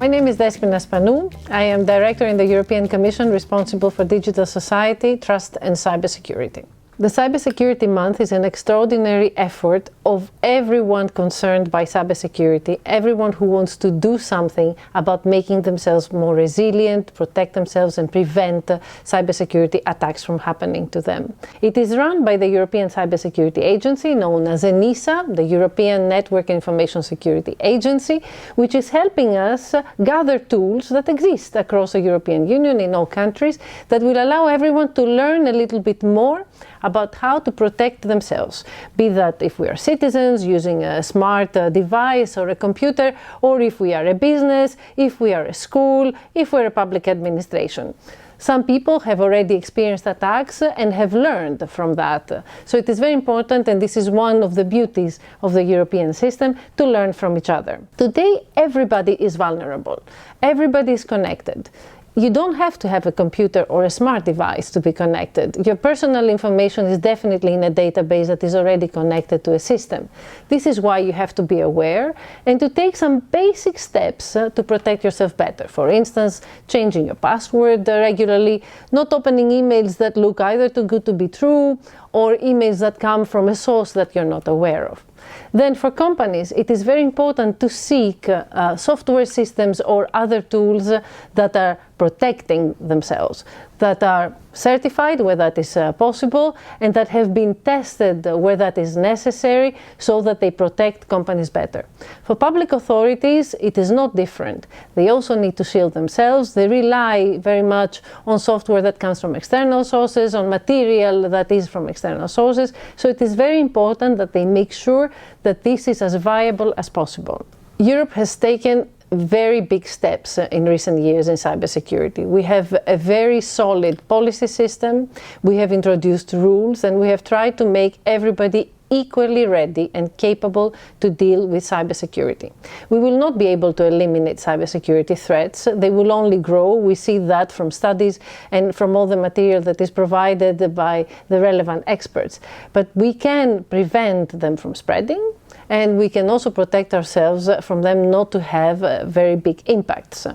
My name is Despina Spanou. I am Director in the European Commission responsible for digital society, trust and cybersecurity. The Cybersecurity Month is an extraordinary effort of everyone concerned by cybersecurity, everyone who wants to do something about making themselves more resilient, protect themselves and prevent cybersecurity attacks from happening to them. It is run by the European Cybersecurity Agency, known as ENISA, the European Network Information Security Agency, which is helping us gather tools that exist across the European Union in all countries that will allow everyone to learn a little bit more about how to protect themselves, be that if we are citizens using a smart device or a computer, or if we are a business, if we are a school, if we're a public administration. Some people have already experienced attacks and have learned from that. So it is very important, and this is one of the beauties of the European system, to learn from each other. Today, everybody is vulnerable. Everybody is connected. You don't have to have a computer or a smart device to be connected. Your personal information is definitely in a database that is already connected to a system. This is why you have to be aware and to take some basic steps to protect yourself better. For instance, changing your password regularly, not opening emails that look either too good to be true or emails that come from a source that you're not aware of. Then for companies, it is very important to seek software systems or other tools that are protecting themselves, that are certified where that is possible, and that have been tested where that is necessary so that they protect companies better. For public authorities, it is not different. They also need to shield themselves. They rely very much on software that comes from external sources, on material that is from external sources. So it is very important that they make sure that this is as viable as possible. Europe has taken very big steps in recent years in cybersecurity. We have a very solid policy system, we have introduced rules, and we have tried to make everybody equally ready and capable to deal with cybersecurity. We will not be able to eliminate cybersecurity threats. They will only grow. We see that from studies and from all the material that is provided by the relevant experts. But we can prevent them from spreading, and we can also protect ourselves from them not to have very big impacts.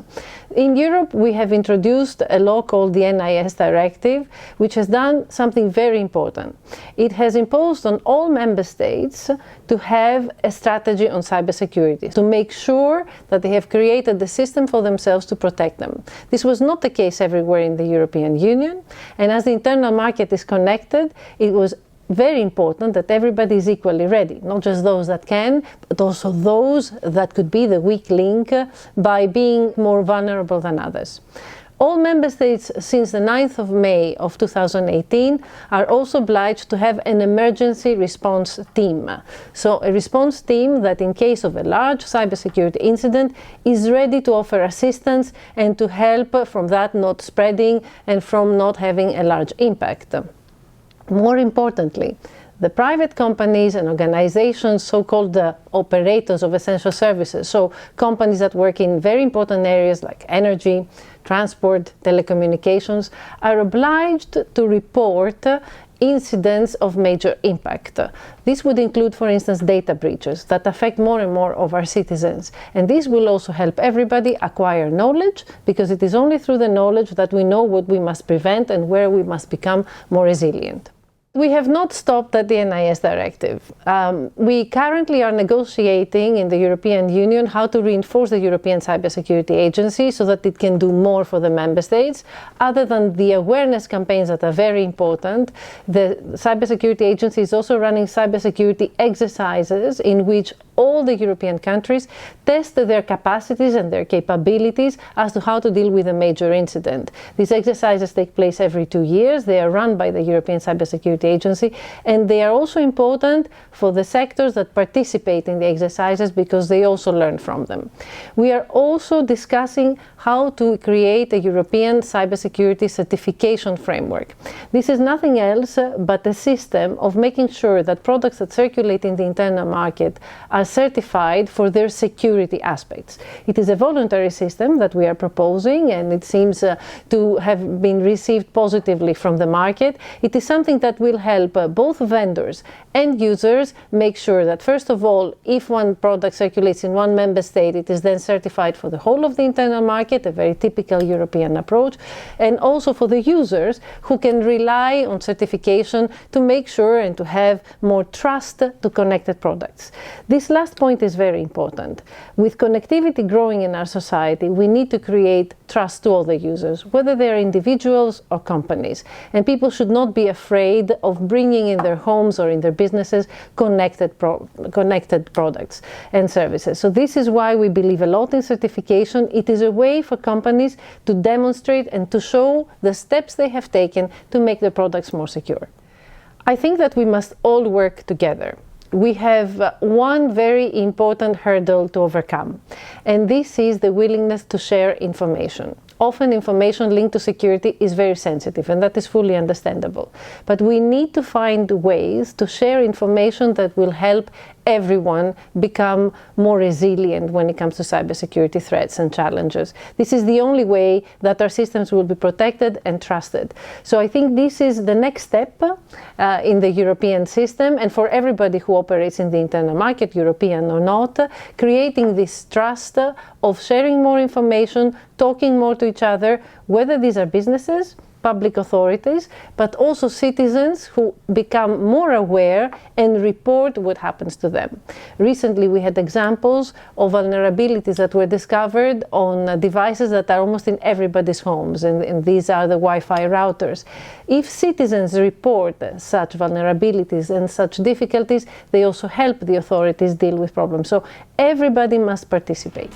In Europe, we have introduced a law called the NIS Directive, which has done something very important. It has imposed on all member states to have a strategy on cybersecurity, to make sure that they have created the system for themselves to protect them. This was not the case everywhere in the European Union, and as the internal market is connected, it was very important that everybody is equally ready, not just those that can, but also those that could be the weak link by being more vulnerable than others. All member states since the 9th of May of 2018 are also obliged to have an emergency response team. So a response team that in case of a large cybersecurity incident is ready to offer assistance and to help from that not spreading and from not having a large impact. More importantly, the private companies and organizations, so-called operators of essential services, so companies that work in very important areas like energy, transport, telecommunications, are obliged to report incidents of major impact. This would include, for instance, data breaches that affect more and more of our citizens. And this will also help everybody acquire knowledge, because it is only through the knowledge that we know what we must prevent and where we must become more resilient. We have not stopped at the NIS Directive. We currently are negotiating in the European Union how to reinforce the European Cybersecurity Agency so that it can do more for the member states. Other than the awareness campaigns that are very important, the Cybersecurity Agency is also running cybersecurity exercises in which all the European countries test their capacities and their capabilities as to how to deal with a major incident. These exercises take place every 2 years. They are run by the European Cybersecurity Agency, and they are also important for the sectors that participate in the exercises because they also learn from them. We are also discussing how to create a European cybersecurity certification framework. This is nothing else but a system of making sure that products that circulate in the internal market are certified for their security aspects. It is a voluntary system that we are proposing, and it seems to have been received positively from the market. It is something that will help both vendors and users make sure that, first of all, if one product circulates in one member state, it is then certified for the whole of the internal market, a very typical European approach, and also for the users who can rely on certification to make sure and to have more trust to connected products. This last point is very important. With connectivity growing in our society, we need to create trust to all the users, whether they're individuals or companies. And people should not be afraid of bringing in their homes or in their businesses connected products and services. So this is why we believe a lot in certification. It is a way for companies to demonstrate and to show the steps they have taken to make their products more secure. I think that we must all work together. We have one very important hurdle to overcome, and this is the willingness to share information. Often information linked to security is very sensitive, and that is fully understandable. But we need to find ways to share information that will help everyone become more resilient when it comes to cybersecurity threats and challenges. This is the only way that our systems will be protected and trusted. So I think this is the next step in the European system, and for everybody who operates in the internal market, European or not, creating this trust of sharing more information, talking more to each other, whether these are businesses, public authorities, but also citizens who become more aware and report what happens to them. Recently, we had examples of vulnerabilities that were discovered on devices that are almost in everybody's homes, and these are the Wi-Fi routers. If citizens report such vulnerabilities and such difficulties, they also help the authorities deal with problems. So everybody must participate.